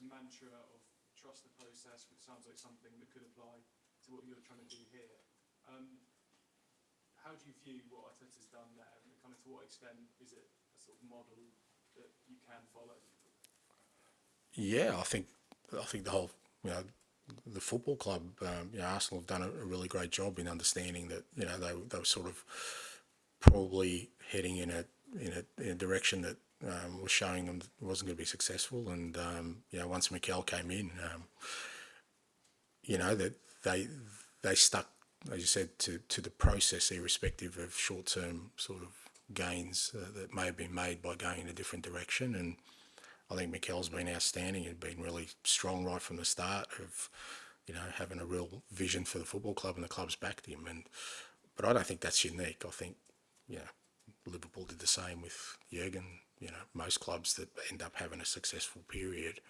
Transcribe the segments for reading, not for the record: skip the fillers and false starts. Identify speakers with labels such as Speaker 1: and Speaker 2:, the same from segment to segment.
Speaker 1: mantra of trust the process, which sounds like something that could apply to what you're trying to do here. How do you view what Arteta's done there, and kind of to what extent is it a sort of model that you can follow?
Speaker 2: Yeah, I think the whole, the football club, Arsenal have done a really great job in understanding that, they were sort of probably heading in a direction that was showing them it wasn't going to be successful. And once Mikel came in, that they stuck, as you said, to the process, irrespective of short-term sort of gains that may have been made by going in a different direction. And I think Mikel's been outstanding and been really strong right from the start of, having a real vision for the football club, and the club's backed him. But I don't think that's unique. I think, Liverpool did the same with Jurgen. Most clubs that end up having a successful period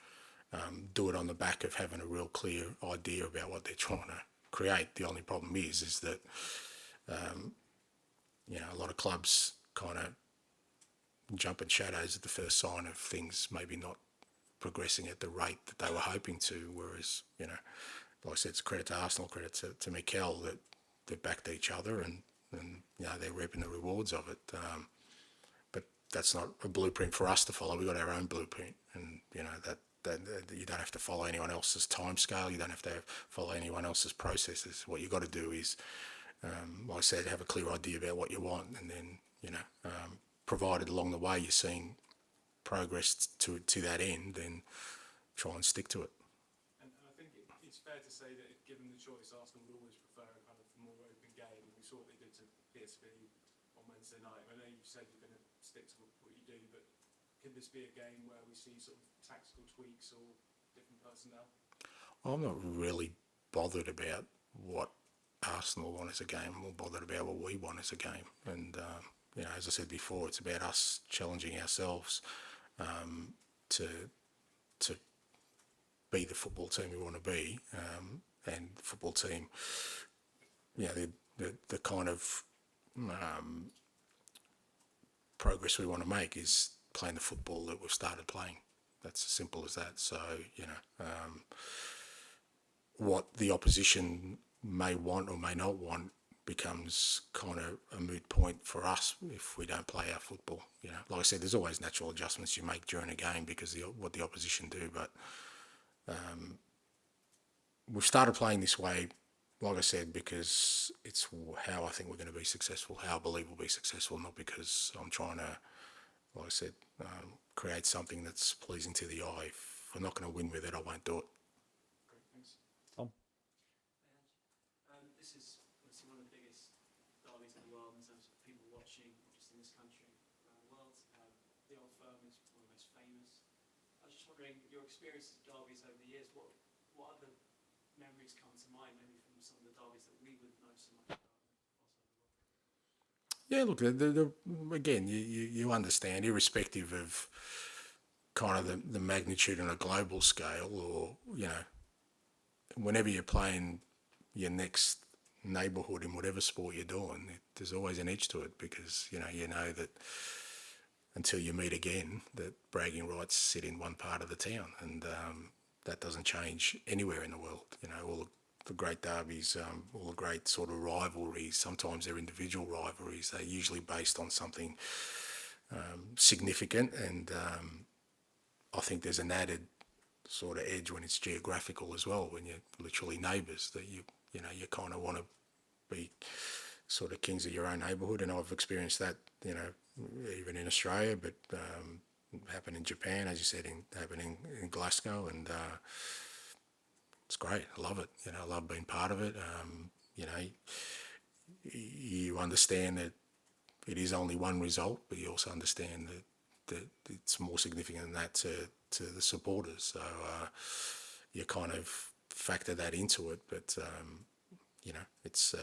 Speaker 2: do it on the back of having a real clear idea about what they're trying to create. The only problem is that, a lot of clubs kind of jump in shadows at the first sign of things maybe not progressing at the rate that they were hoping to, whereas, like I said, it's credit to Arsenal, credit to Mikel that they backed each other and they're reaping the rewards of it. But that's not a blueprint for us to follow. We've got our own blueprint, and, that you don't have to follow anyone else's timescale. You don't have to follow anyone else's processes. What you've got to do is, like I said, have a clear idea about what you want, and then, provided along the way you're seeing progress to that end, then try and stick to it.
Speaker 1: And I think it's fair to say that if given the choice, Arsenal would always prefer a kind of more open game. We saw what they did to PSV on Wednesday night. I know you said you're going to stick to what you do, but could this be a game where we see sort of tactical tweaks or different personnel?
Speaker 2: I'm not really bothered about what Arsenal want as a game. I'm more bothered about what we want as a game. And, as I said before, it's about us challenging ourselves to be the football team we want to be, and the football team, the kind of progress we want to make is playing the football that we've started playing. That's as simple as that. So, what the opposition may want or may not want becomes kind of a moot point for us if we don't play our football. Like I said, there's always natural adjustments you make during a game because what the opposition do. But we've started playing this way, like I said, because it's how I think we're going to be successful, how I believe we'll be successful, not because I'm trying to, like I said, create something that's pleasing to the eye. If we're not going to win with it, I won't do it.
Speaker 1: Great, thanks.
Speaker 3: Tom?
Speaker 4: This is obviously one of the biggest derbies in the world in terms of people watching, not just in this country, around the world. The Old Firm is one of the most famous. I was just wondering, your experience of derbies over the years, what other memories come to mind, maybe from some of the derbies that we would know so much about?
Speaker 2: Yeah, look, again, you understand, irrespective of kind of the magnitude on a global scale, or, whenever you're playing your next neighbourhood in whatever sport you're doing, there's always an edge to it because, you know that until you meet again, that bragging rights sit in one part of the town, and that doesn't change anywhere in the world. All the great derbies, all the great sort of rivalries, sometimes they're individual rivalries. They're usually based on something significant, and I think there's an added sort of edge when it's geographical as well, when you're literally neighbours, that you kind of want to be sort of kings of your own neighbourhood. And I've experienced that, even in Australia, but happened in Japan, as you said, happening in Glasgow, and it's great. I love it. I love being part of it. You understand that it is only one result, but you also understand that it's more significant than that to the supporters. So you kind of factor that into it. But, it's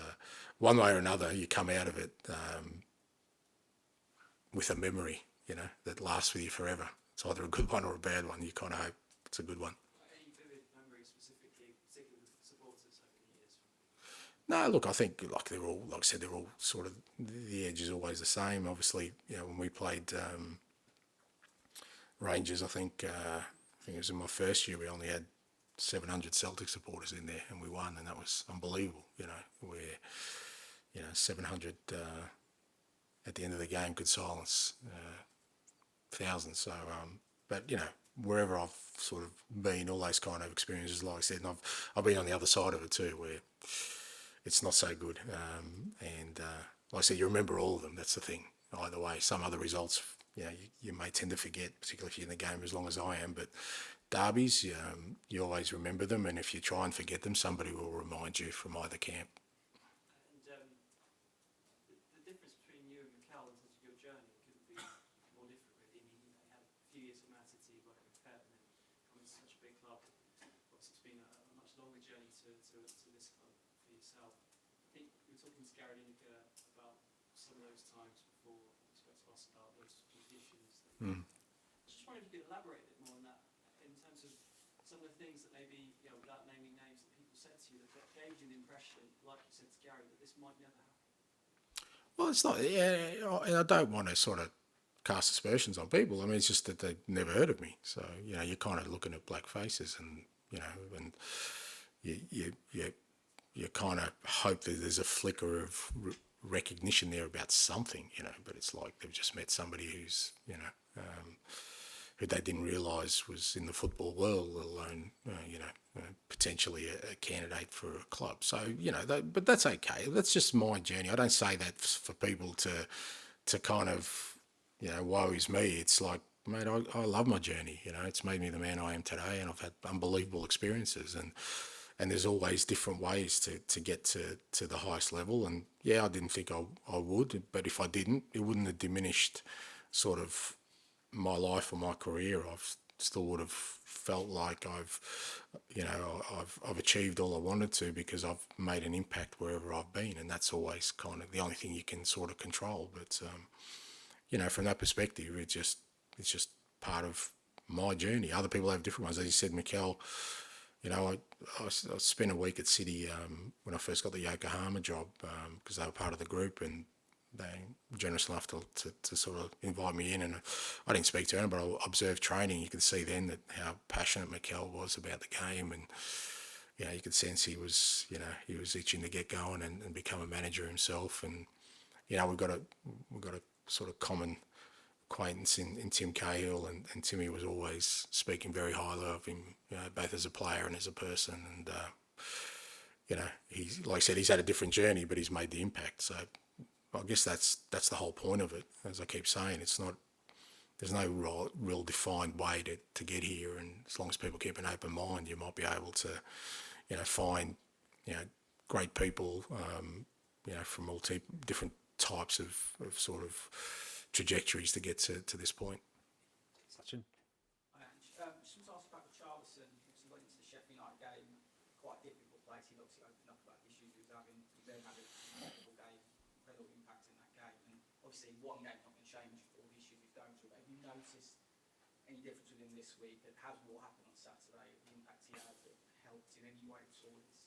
Speaker 2: one way or another, you come out of it with a memory, that lasts with you forever. It's either a good one or a bad one. You kind of hope it's a good one.
Speaker 4: Any vivid memories specifically, particularly with supporters over the years?
Speaker 2: No, look, I think they're all, like I said, they're all sort of, the edge is always the same. Obviously, when we played Rangers, I think think it was in my first year, we only had 700 Celtic supporters in there, and we won, and that was unbelievable. Where 700 at the end of the game could silence thousands. So, but wherever I've sort of been, all those kind of experiences, like I said, and I've been on the other side of it too, where it's not so good. And like I said, you remember all of them. That's the thing. Either way, some other results, you may tend to forget, particularly if you're in the game as long as I am. But derbies, you always remember them, and if you try and forget them, somebody will remind you from either camp.
Speaker 4: And the difference between you and Mikel in terms of your journey couldn't be more different, really. I mean, you had a few years of Man City working with Pep, and then coming to such a big club. Obviously, it's been a much longer journey to this club for yourself. I think we were talking to Gary Lineker about some of those times before you spoke to us about those issues. I just wondered if you could elaborate a bit more on that in terms of some of the things that maybe, without naming names, that people said to you that gave you the impression, like you said to Gary, that this might never happen.
Speaker 2: Well, it's not. Yeah, and I don't want to sort of cast aspersions on people. I mean, it's just that they've never heard of me. So you're kind of looking at black faces, and and you kind of hope that there's a flicker of recognition there about something, but it's like they've just met somebody who's, who they didn't realise was in the football world, let alone, potentially a candidate for a club. So, but that's okay. That's just my journey. I don't say that for people to kind of, woe is me. It's like, mate, I love my journey. It's made me the man I am today, and I've had unbelievable experiences, and there's always different ways to get to the highest level. And I didn't think I would, but if I didn't, it wouldn't have diminished sort of my life or my career. I've still would have felt like I've achieved all I wanted to, because I've made an impact wherever I've been, and that's always kind of the only thing you can sort of control. But from that perspective, it's just part of my journey. Other people have different ones. As you said, Mikel, I spent a week at City when I first got the Yokohama job, because they were part of the group, and they were generous enough to sort of invite me in. And I didn't speak to him, but I observed training. You could see then that how passionate Mikel was about the game, and you could sense he was itching to get going and become a manager himself. And we've got a sort of common acquaintance in Tim Cahill, and Timmy was always speaking very highly of him, both as a player and as a person. And he's, like I said, he's had a different journey, but he's made the impact. So I guess that's the whole point of it. As I keep saying, there's no real defined way to get here, and as long as people keep an open mind, you might be able to find great people from all different types of sort of trajectories to get to this point.
Speaker 3: Sachin?
Speaker 5: Just want to ask about Richarlison. He went into the Sheffield United game, quite a difficult place. He obviously opened up about the issues he was having. He then had a incredible game, incredible impact in that game. And obviously, one game's not going to change all the issues he's going through. But have you noticed any difference with him this week? And has what happened on Saturday, the impact he had, helped in any way with all this?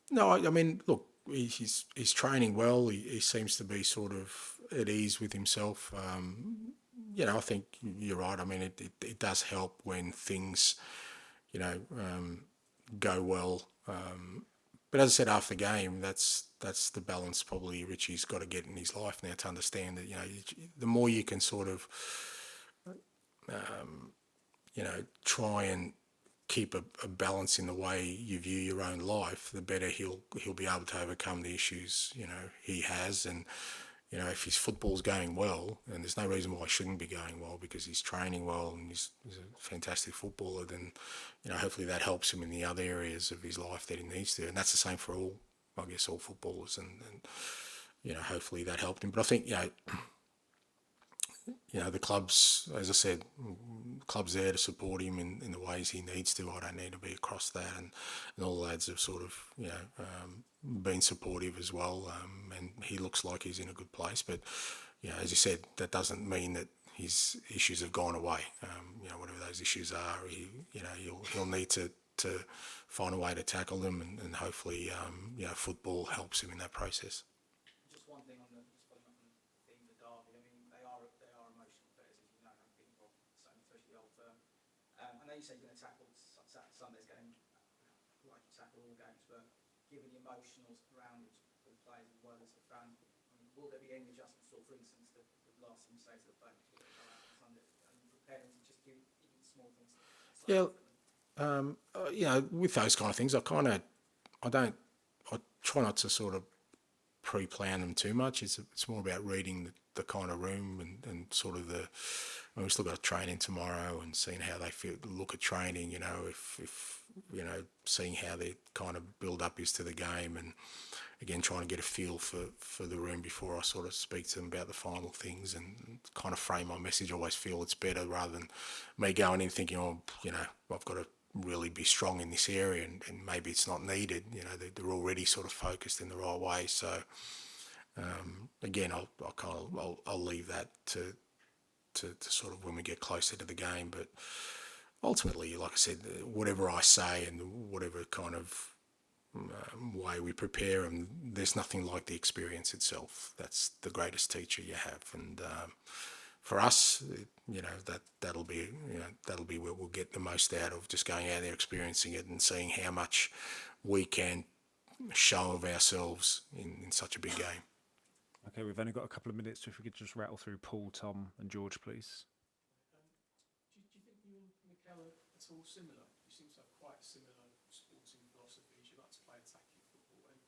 Speaker 2: No, I mean, look, he's training well. He seems to be sort of at ease with himself. I think you're right. I mean, it does help when things, go well. But as I said after the game, that's the balance probably Richie's got to get in his life now, to understand that, the more you can sort of, try and keep a balance in the way you view your own life, the better he'll be able to overcome the issues he has. And if his football's going well, and there's no reason why it shouldn't be going well, because he's training well and he's a fantastic footballer, then hopefully that helps him in the other areas of his life that he needs to. And that's the same for all footballers, and hopefully that helped him. But I think the club's, as I said, club's there to support him in the ways he needs to. I don't need to be across that, and all the lads have sort of been supportive as well, and he looks like he's in a good place. But as you said, that doesn't mean that his issues have gone away. Whatever those issues are, he'll need to find a way to tackle them, and hopefully football helps him in that process.
Speaker 5: Just one thing on the theme of the derby. I mean, they are emotional affairs, as you know, have been involved, especially the Old Firm. know you say you're going to tackle Sunday's game like you tackle all games, but given the emotionals around it for the players as well as the fans, I mean, will there be any adjustments? Or, for instance, the last thing you say to the players before they go out on Sunday, are you prepared to just do even small things?
Speaker 2: Yeah, you know, with those kind of things, I try not to sort of pre-plan them too much. It's more about reading the kind of room and sort of we've still got training tomorrow and seeing how they look at training, you know, if you know, seeing how their kind of build up is to the game, and again trying to get a feel for the room before I sort of speak to them about the final things and kind of frame my message. I always feel it's better rather than me going in thinking, oh, you know, I've got to really be strong in this area and maybe it's not needed. You know, they're already sort of focused in the right way. So again, I'll leave that to sort of when we get closer to the game. But ultimately, like I said, whatever I say and whatever kind of way we prepare them, there's nothing like the experience itself. That's the greatest teacher you have. And for us, you know, that'll be where we'll get the most out of just going out there, experiencing it, and seeing how much we can show of ourselves in such a big game.
Speaker 3: Okay, we've only got a couple of minutes, so if we could just rattle through Paul, Tom and George, please.
Speaker 1: Do you think you and Mikel are at all similar? You seem to have quite similar sporting philosophies. You like to play attacking football. And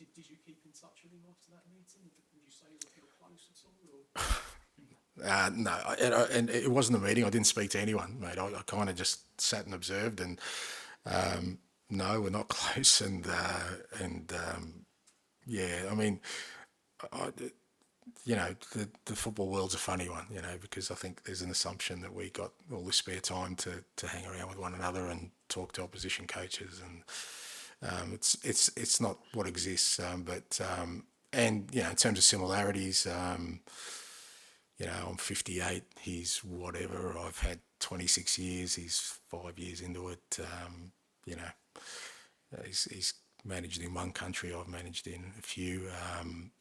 Speaker 1: did you keep in touch with him after that meeting? Would you say you were close at all? Or?
Speaker 2: No, and it wasn't a meeting. I didn't speak to anyone, mate. I kind of just sat and observed, and no, we're not close. And yeah, I mean, you know, the football world's a funny one, you know, because I think there's an assumption that we got all this spare time to hang around with one another and talk to opposition coaches, and it's not what exists. But and you know, in terms of similarities, you know, I'm 58. He's whatever. I've had 26 years. He's 5 years into it. You know, he's managed in one country. I've managed in a few. I'm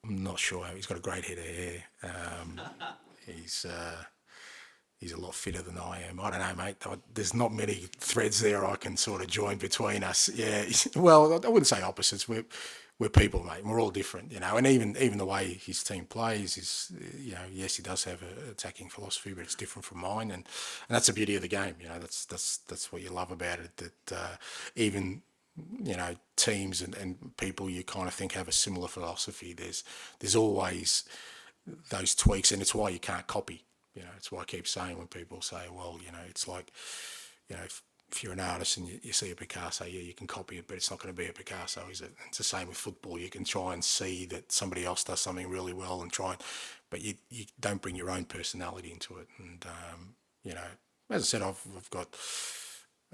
Speaker 2: not sure. He's got a great head of hair. He's a lot fitter than I am. I don't know, mate. There's not many threads there I can sort of join between us. Yeah. Well, I wouldn't say opposites. We're people, mate. We're all different, you know. And even the way his team plays is, you know, yes, he does have an attacking philosophy, but it's different from mine, and that's the beauty of the game. You know, that's what you love about it. That even, you know, teams and people you kind of think have a similar philosophy. There's always those tweaks, and it's why you can't copy. You know, it's why I keep saying when people say, well, you know, it's like, you know, if you're an artist and you see a Picasso, yeah, you can copy it, but it's not going to be a Picasso, is it? It's the same with football. You can try and see that somebody else does something really well and but you don't bring your own personality into it. And, you know, as I said, I've got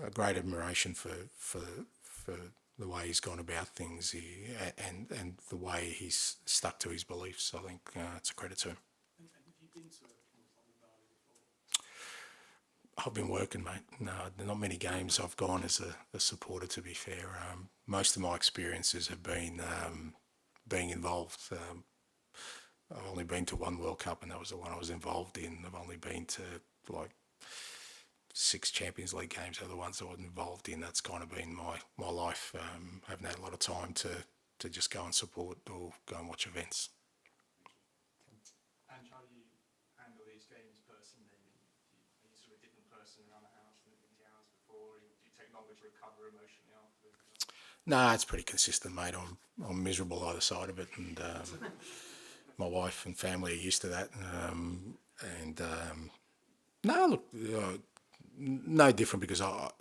Speaker 2: a great admiration for the way he's gone about things and the way he's stuck to his beliefs. I think it's a credit to him.
Speaker 1: And have you been to a before?
Speaker 2: I've been working, mate. No, not many games I've gone as a supporter, to be fair. Most of my experiences have been being involved. I've only been to one World Cup, and that was the one I was involved in. I've only been to like 6 Champions League games are the ones I was involved in. That's kind of been my life. I haven't had a lot of time to just go and support or go and watch events.
Speaker 1: And how do you handle these games personally? Are you sort of a different person around the house than the hours before? Do you take longer to recover emotionally afterwards?
Speaker 2: No, it's pretty consistent, mate. I'm miserable either side of it, and my wife and family are used to that. No, look, no different, because I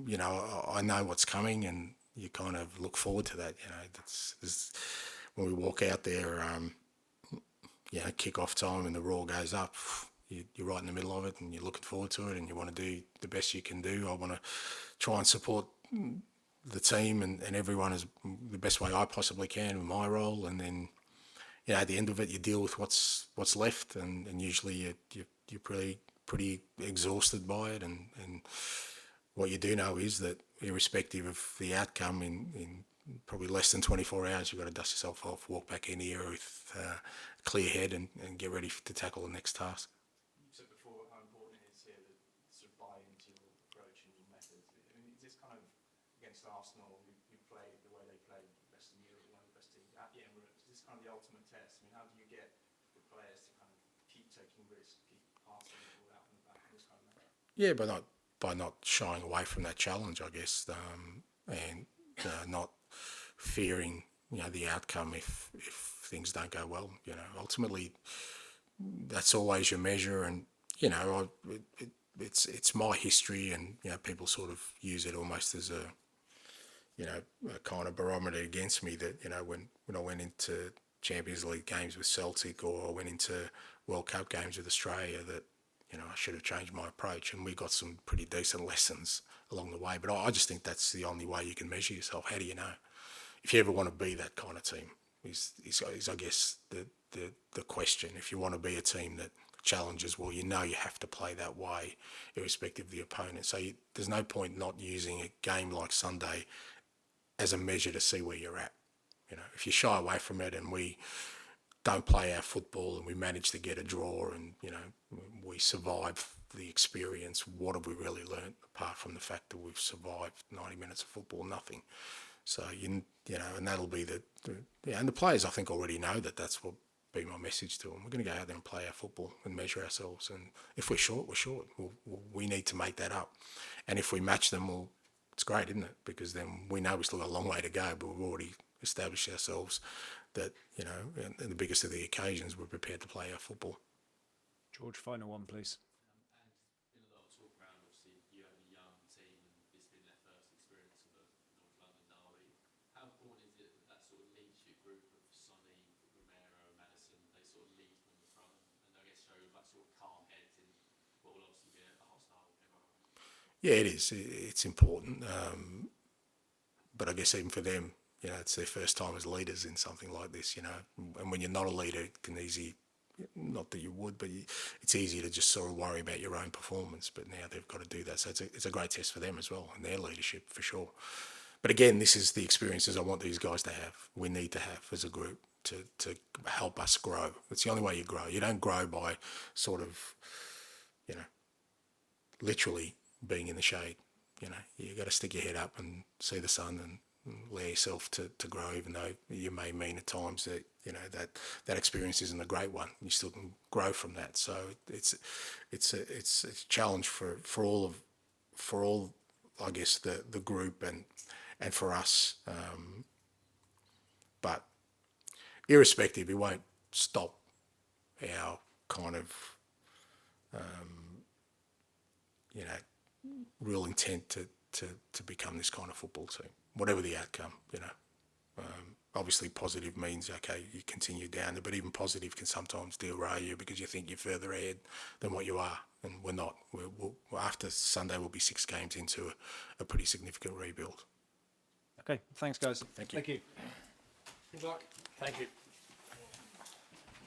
Speaker 2: you know, I know what's coming, and you kind of look forward to that. You know, that's when we walk out there, you know, kick-off time and the roar goes up. You're right in the middle of it, and you're looking forward to it, and you want to do the best you can do. I want to try and support the team and everyone as the best way I possibly can with my role, and then, you know, at the end of it, you deal with what's left, and usually you're pretty exhausted by it, and what you do know is that irrespective of the outcome, in probably less than 24 hours, you've got to dust yourself off, walk back in here with a clear head, and get ready to tackle the next task.
Speaker 1: You said before how important it is here taking risks, keep passing the ball out from the back of this kind of match?
Speaker 2: Yeah, by not shying away from that challenge, I guess, and not fearing the outcome if things don't go well. Ultimately, that's always your measure, and it's my history, and people sort of use it almost as a kind of barometer against me, that when I went into Champions League games with Celtic, or I went into World Cup games with Australia, that I should have changed my approach, and we got some pretty decent lessons along the way. But I just think that's the only way you can measure yourself. How do you know if you ever want to be that kind of team? Is I guess the question. If you want to be a team that challenges, well, you have to play that way, irrespective of the opponent. So there's no point not using a game like Sunday as a measure to see where you're at. If you shy away from it and we don't play our football and we manage to get a draw and we survive the experience, what have we really learnt apart from the fact that we've survived 90 minutes of football? Nothing. So and that'll be and the players, I think, already know that. That's what be my message to them. We're going to go out there and play our football and measure ourselves, and if we're short, we're short. We need to make that up, and if we match them, well, it's great, isn't it? Because then we know we've still got a long way to go, but we've already established ourselves that, in the biggest of the occasions, we're prepared to play our football.
Speaker 3: George, final one, please.
Speaker 6: And been a lot of talk around, obviously, you have a young team and this being their first experience of a North London derby. How important is it that sort of leadership group of Sonny, Romero, Madison, they sort of lead from the front and I guess show like sort of calm heads in what will obviously be a hostile environment?
Speaker 2: Yeah, it is. It's important. But I guess even for them, it's their first time as leaders in something like this, and when you're not a leader, it can not that you would, but it's easy to just sort of worry about your own performance. But now they've got to do that. So it's a great test for them as well, and their leadership for sure. But again, this is the experiences I want these guys to have. We need to have as a group to help us grow. It's the only way you grow. You don't grow by sort of, literally being in the shade. You got to stick your head up and see the sun and allow yourself to grow, even though you may mean at times that that experience isn't a great one. You still can grow from that. So it's a challenge for all I guess the group and for us. But irrespective, it won't stop our kind of real intent to become this kind of football team, whatever the outcome. Obviously positive means, okay, you continue down there, but even positive can sometimes derail you because you think you're further ahead than what you are, and we're not. After Sunday, we'll be 6 games into a pretty significant rebuild.
Speaker 3: Okay, thanks, guys.
Speaker 2: Thank you.
Speaker 1: Good luck.
Speaker 2: Thank you.